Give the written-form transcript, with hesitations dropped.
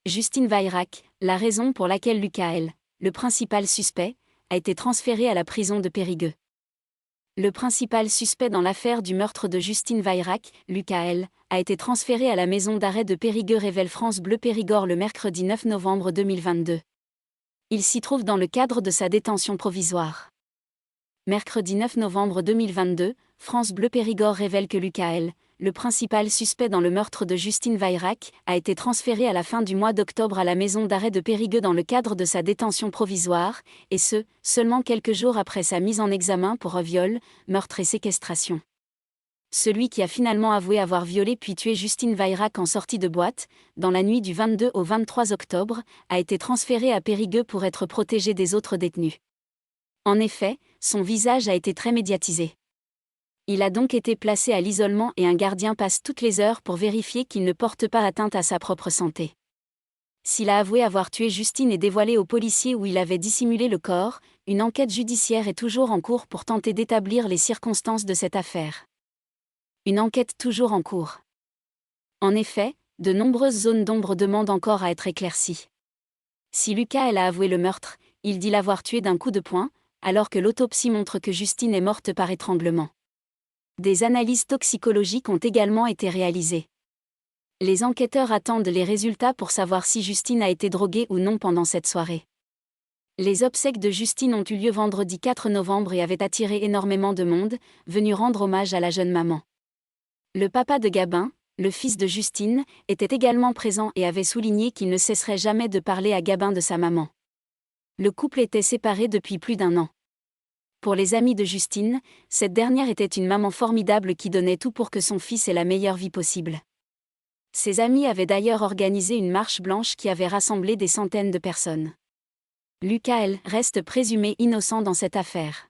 Justine Weyrach, la raison pour laquelle Lucas L., le principal suspect, a été transféré à la prison de Périgueux. Le principal suspect dans l'affaire du meurtre de Justine Weyrach, Lucas L., a été transféré à la maison d'arrêt de Périgueux, révèle France Bleu Périgord le mercredi 9 novembre 2022. Il s'y trouve dans le cadre de sa détention provisoire. Mercredi 9 novembre 2022, France Bleu Périgord révèle que Lucas L., le principal suspect dans le meurtre de Justine Weyrach, a été transféré à la fin du mois d'octobre à la maison d'arrêt de Périgueux dans le cadre de sa détention provisoire, et ce, seulement quelques jours après sa mise en examen pour viol, meurtre et séquestration. Celui qui a finalement avoué avoir violé puis tué Justine Weyrach en sortie de boîte, dans la nuit du 22 au 23 octobre, a été transféré à Périgueux pour être protégé des autres détenus. En effet, son visage a été très médiatisé. Il a donc été placé à l'isolement et un gardien passe toutes les heures pour vérifier qu'il ne porte pas atteinte à sa propre santé. S'il a avoué avoir tué Justine et dévoilé aux policiers où il avait dissimulé le corps, une enquête judiciaire est toujours en cours pour tenter d'établir les circonstances de cette affaire. Une enquête toujours en cours. En effet, de nombreuses zones d'ombre demandent encore à être éclaircies. Si Lucas L. a avoué le meurtre, il dit l'avoir tué d'un coup de poing, alors que l'autopsie montre que Justine est morte par étranglement. Des analyses toxicologiques ont également été réalisées. Les enquêteurs attendent les résultats pour savoir si Justine a été droguée ou non pendant cette soirée. Les obsèques de Justine ont eu lieu vendredi 4 novembre et avaient attiré énormément de monde, venu rendre hommage à la jeune maman. Le papa de Gabin, le fils de Justine, était également présent et avait souligné qu'il ne cesserait jamais de parler à Gabin de sa maman. Le couple était séparé depuis plus d'1 an. Pour les amis de Justine, cette dernière était une maman formidable qui donnait tout pour que son fils ait la meilleure vie possible. Ses amis avaient d'ailleurs organisé une marche blanche qui avait rassemblé des centaines de personnes. Lucas L. reste présumé innocent dans cette affaire.